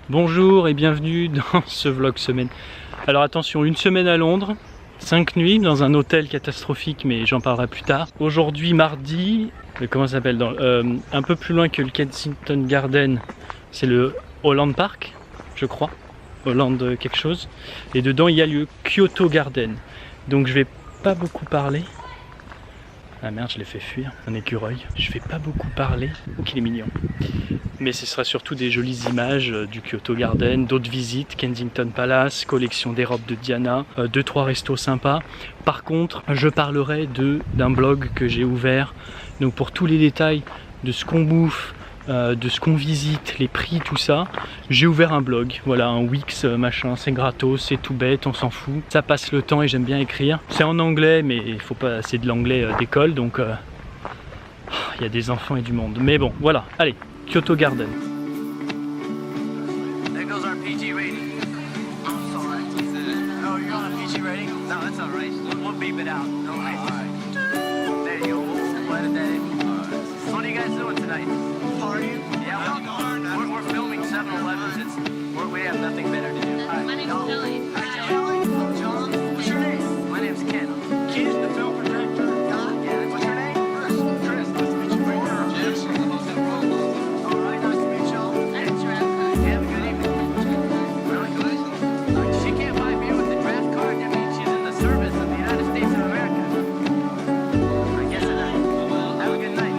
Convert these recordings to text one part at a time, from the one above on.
Bonjour et bienvenue dans ce vlog semaine. Alors attention, une semaine à Londres, 5 nuits dans un hôtel catastrophique, mais j'en parlerai plus tard. Aujourd'hui mardi, comment ça s'appelle, un peu plus loin que le Kensington Garden, c'est le Holland Park, je crois, Holland quelque chose. Et dedans il y a le Kyoto Garden. Donc je vais pas beaucoup parler. Ah merde, je l'ai fait fuir, un écureuil. Je vais pas beaucoup parler, qu'il est mignon. Mais ce sera surtout des jolies images du Kyoto Garden, d'autres visites, Kensington Palace, collection des robes de Diana, 2-3 restos sympas. Par contre, je parlerai d'un blog que j'ai ouvert. Donc pour tous les détails de ce qu'on bouffe, de ce qu'on visite, les prix, tout ça, j'ai ouvert un blog, voilà, un Wix machin, c'est gratos, c'est tout bête, on s'en fout. Ça passe le temps et j'aime bien écrire. C'est en anglais, mais il faut pas assez de l'anglais d'école, donc il y a des enfants et du monde. Mais bon, voilà, allez, Kyoto Garden. We have nothing better to do. My name is Kelly. Hi, Kelly. John. What's your name? My name's Ken. Ken, the film projector. Yeah. What's your name? Chris. Nice to meet you. All right, nice to meet y'all. Thanks, Draft. Have a good evening. Really good. She can't buy beer with the draft card. That means she's in the service of the United States of America. I guess it is. Have a good night.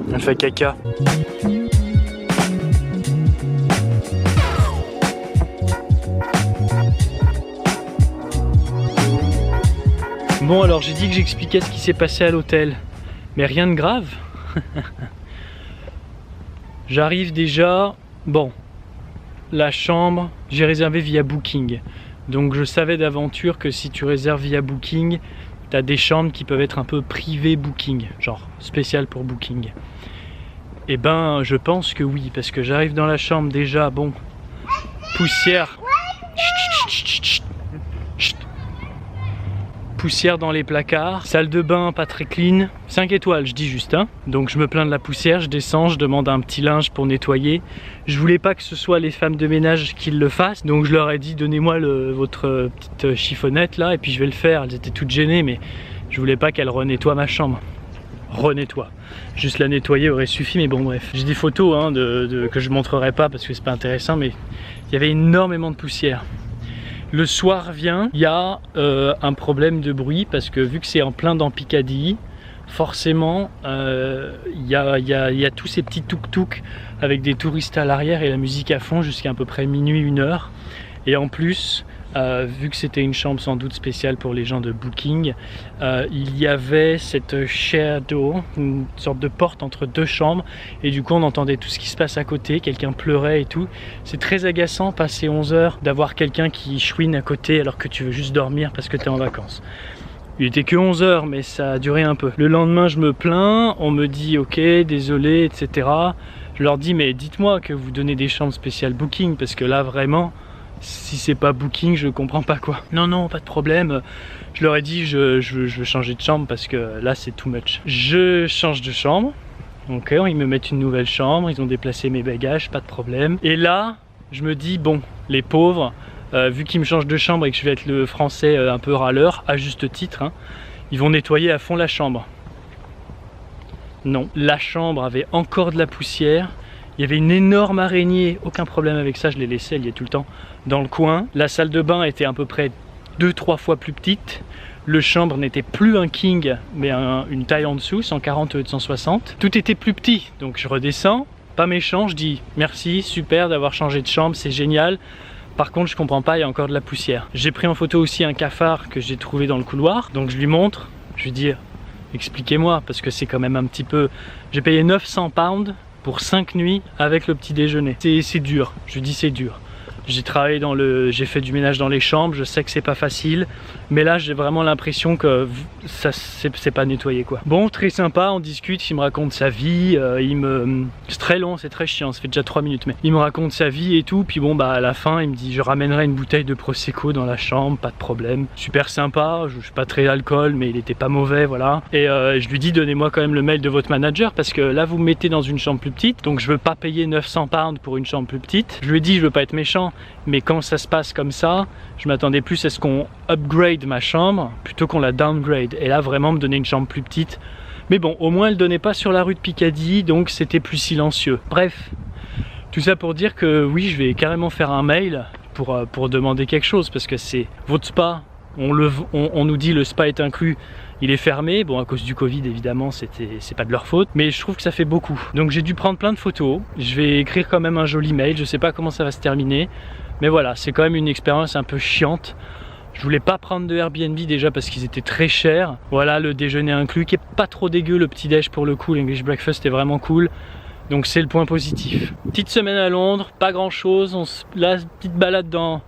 On fait caca. Bon alors j'ai dit que j'expliquais ce qui s'est passé à l'hôtel, mais rien de grave. J'arrive déjà, bon, la chambre, j'ai réservé via Booking. Donc je savais d'aventure que si tu réserves via Booking, t'as des chambres qui peuvent être un peu privées Booking, genre spécial pour Booking. Et ben je pense que oui, parce que j'arrive dans la chambre déjà, bon, poussière. poussière dans les placards, salle de bain pas très clean, 5 étoiles je dis juste hein. Donc je me plains de la poussière, je descends, je demande un petit linge pour nettoyer. Je voulais pas que ce soit les femmes de ménage qui le fassent, donc je leur ai dit donnez-moi votre petite chiffonnette là et puis je vais le faire. Elles étaient toutes gênées mais je voulais pas qu'elles renettoient ma chambre. Renettoie. Juste la nettoyer aurait suffi, mais bon bref. J'ai des photos hein, que je montrerai pas parce que c'est pas intéressant, mais il y avait énormément de poussière. Le soir vient, il y a un problème de bruit parce que vu que c'est en plein dans Piccadilly, forcément il y a tous ces petits tuk-tuk avec des touristes à l'arrière et la musique à fond jusqu'à peu près minuit, 1h. Et en plus, vu que c'était une chambre sans doute spéciale pour les gens de Booking, il y avait cette share door, une sorte de porte entre deux chambres, et du coup on entendait tout ce qui se passe à côté, quelqu'un pleurait et tout. C'est très agaçant passer 11 heures d'avoir quelqu'un qui chouine à côté alors que tu veux juste dormir parce que tu es en vacances. Il était que 11 heures mais ça a duré un peu. Le lendemain je me plains, on me dit ok désolé etc. Je leur dis mais dites-moi que vous donnez des chambres spéciales Booking parce que là vraiment si c'est pas Booking je comprends pas quoi. Non non pas de problème. Je leur ai dit je veux changer de chambre parce que là c'est too much. Je change de chambre. Ok, ils me mettent une nouvelle chambre, ils ont déplacé mes bagages, pas de problème. Et là je me dis bon les pauvres, vu qu'ils me changent de chambre et que je vais être le français un peu râleur, à juste titre, hein, ils vont nettoyer à fond la chambre. Non, la chambre avait encore de la poussière. Il y avait une énorme araignée, aucun problème avec ça, je l'ai laissée, elle y est tout le temps, dans le coin. La salle de bain était à peu près 2-3 fois plus petite. Le chambre n'était plus un king, mais une taille en dessous, 140 au lieu de 160. Tout était plus petit, donc je redescends, pas méchant, je dis merci, super d'avoir changé de chambre, c'est génial. Par contre, je comprends pas, il y a encore de la poussière. J'ai pris en photo aussi un cafard que j'ai trouvé dans le couloir, donc je lui montre, je lui dis expliquez-moi, parce que c'est quand même un petit peu... J'ai payé 900 pounds pour 5 nuits avec le petit déjeuner. C'est dur, je dis c'est dur. J'ai travaillé j'ai fait du ménage dans les chambres, je sais que c'est pas facile, mais là j'ai vraiment l'impression que ça c'est pas nettoyé quoi. Bon, très sympa, on discute, il me raconte sa vie, c'est très long, c'est très chiant, ça fait déjà 3 minutes, mais il me raconte sa vie et tout, puis bon bah à la fin il me dit je ramènerai une bouteille de Prosecco dans la chambre, pas de problème. Super sympa, je suis pas très alcool, mais il était pas mauvais, voilà. Et je lui dis donnez-moi quand même le mail de votre manager, parce que là vous me mettez dans une chambre plus petite, donc je veux pas payer 900 pounds pour une chambre plus petite. Je lui ai dit je veux pas être méchant, mais quand ça se passe comme ça, je m'attendais plus à ce qu'on upgrade ma chambre plutôt qu'on la downgrade. Et là vraiment me donner une chambre plus petite. Mais bon, au moins elle donnait pas sur la rue de Piccadilly, donc c'était plus silencieux. Bref, tout ça pour dire que oui, je vais carrément faire un mail pour demander quelque chose, parce que c'est votre spa, on nous dit le spa est inclus, il est fermé, bon à cause du Covid évidemment, c'est pas de leur faute, mais je trouve que ça fait beaucoup. Donc j'ai dû prendre plein de photos, je vais écrire quand même un joli mail, je sais pas comment ça va se terminer, mais voilà, c'est quand même une expérience un peu chiante. Je voulais pas prendre de Airbnb déjà parce qu'ils étaient très chers. Voilà, le déjeuner inclus qui est pas trop dégueu, le petit déj pour le coup, l'English breakfast est vraiment cool. Donc c'est le point positif. Petite semaine à Londres, pas grand chose, la petite balade dans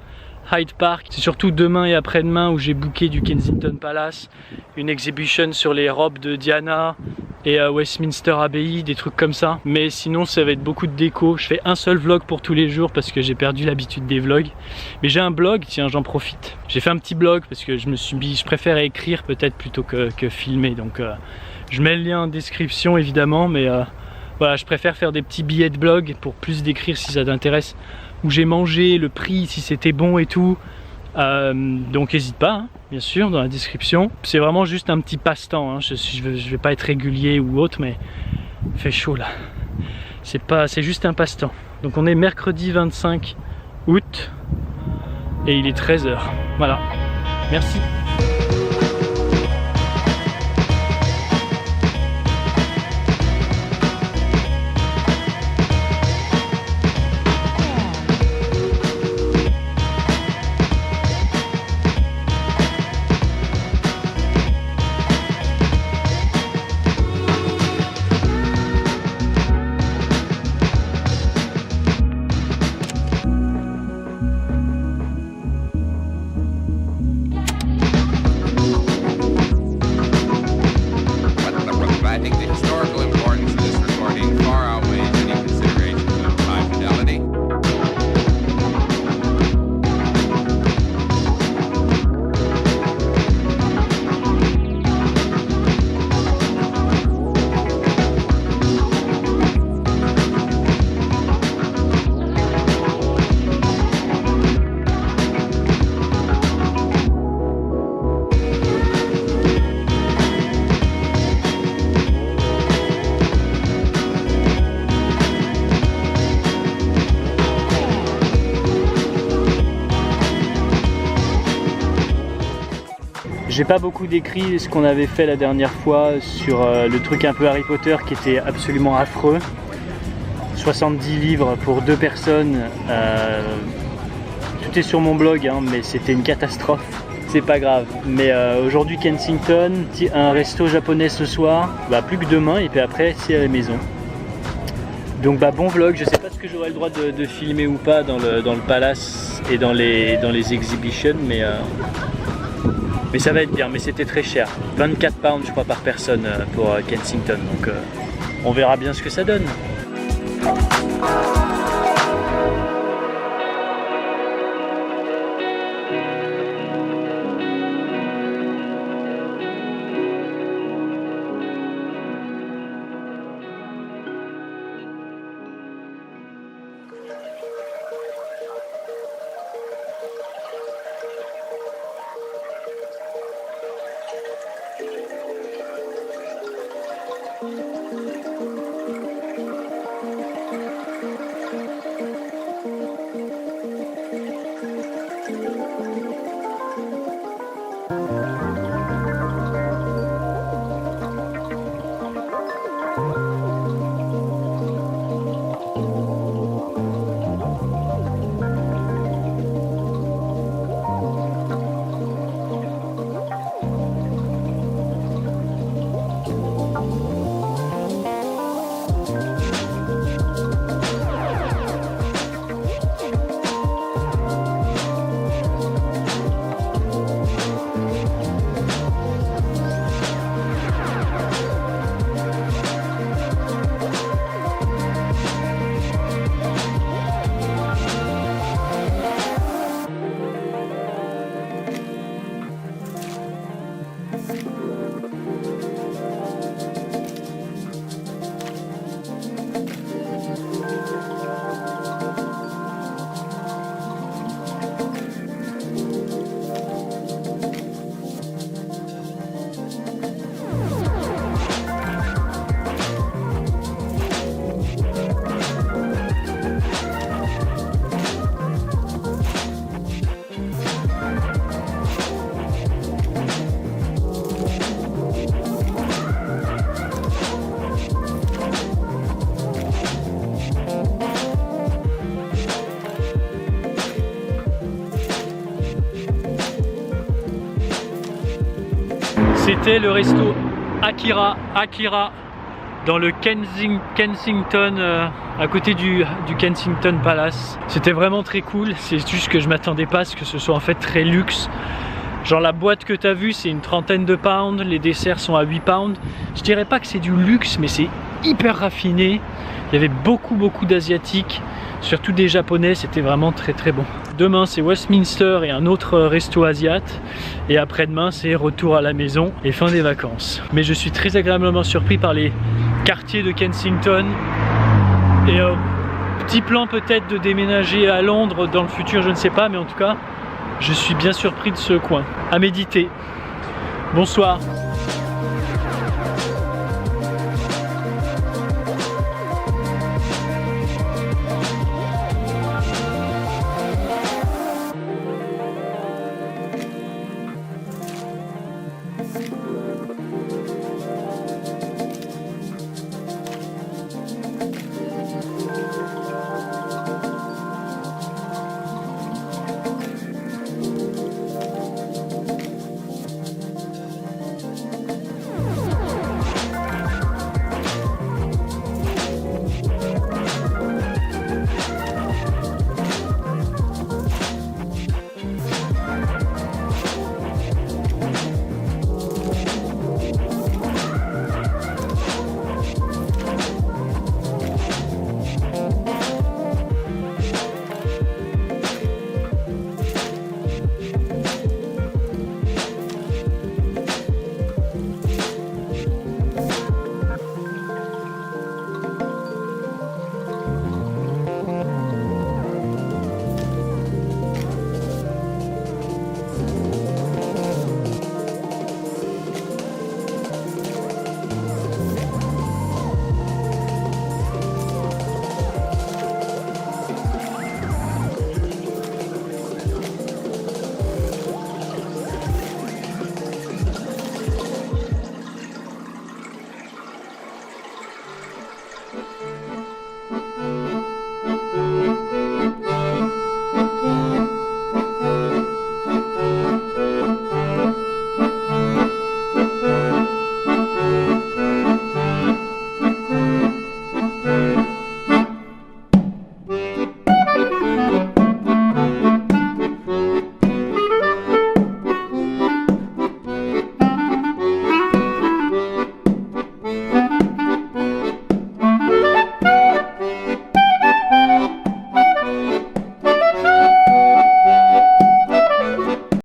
Hyde Park. C'est surtout demain et après-demain où j'ai booké du Kensington Palace, une exhibition sur les robes de Diana et Westminster Abbey, des trucs comme ça. Mais sinon ça va être beaucoup de déco. Je fais un seul vlog pour tous les jours parce que j'ai perdu l'habitude des vlogs. Mais j'ai un blog, tiens j'en profite. J'ai fait un petit blog parce que je préfère écrire peut-être plutôt que filmer. Donc je mets le lien en description évidemment, mais voilà, je préfère faire des petits billets de blog pour plus d'écrire si ça t'intéresse. Où j'ai mangé, le prix, si c'était bon et tout. Donc n'hésite pas, hein, bien sûr, dans la description. C'est vraiment juste un petit passe-temps, hein. Je vais pas être régulier ou autre, mais il fait chaud là. C'est juste un passe-temps. Donc on est mercredi 25 août et il est 13 h. Voilà, merci. J'ai pas beaucoup décrit ce qu'on avait fait la dernière fois sur le truc un peu Harry Potter qui était absolument affreux. 70 livres pour 2 personnes. Tout est sur mon blog, hein, mais c'était une catastrophe. C'est pas grave. Mais aujourd'hui Kensington, un resto japonais ce soir, plus que demain et puis après c'est à la maison. Donc bon vlog, je sais pas ce que j'aurai le droit de filmer ou pas dans le palace et dans les exhibitions, mais ça va être bien, mais c'était très cher. 24 pounds je crois par personne pour Kensington, donc on verra bien ce que ça donne. C'était le resto Akira dans le Kensington, à côté du Kensington Palace. C'était vraiment très cool, c'est juste que je m'attendais pas à ce que ce soit en fait très luxe. Genre la boîte que tu as vue c'est une trentaine de pounds, les desserts sont à 8 pounds. Je dirais pas que c'est du luxe mais c'est hyper raffiné. Il y avait beaucoup d'asiatiques, surtout des japonais, c'était vraiment très bon. Demain c'est Westminster et un autre resto asiate. Et après-demain c'est retour à la maison et fin des vacances. Mais je suis très agréablement surpris par les quartiers de Kensington. Et petit plan peut-être de déménager à Londres dans le futur, je ne sais pas, mais en tout cas je suis bien surpris de ce coin. À méditer. Bonsoir.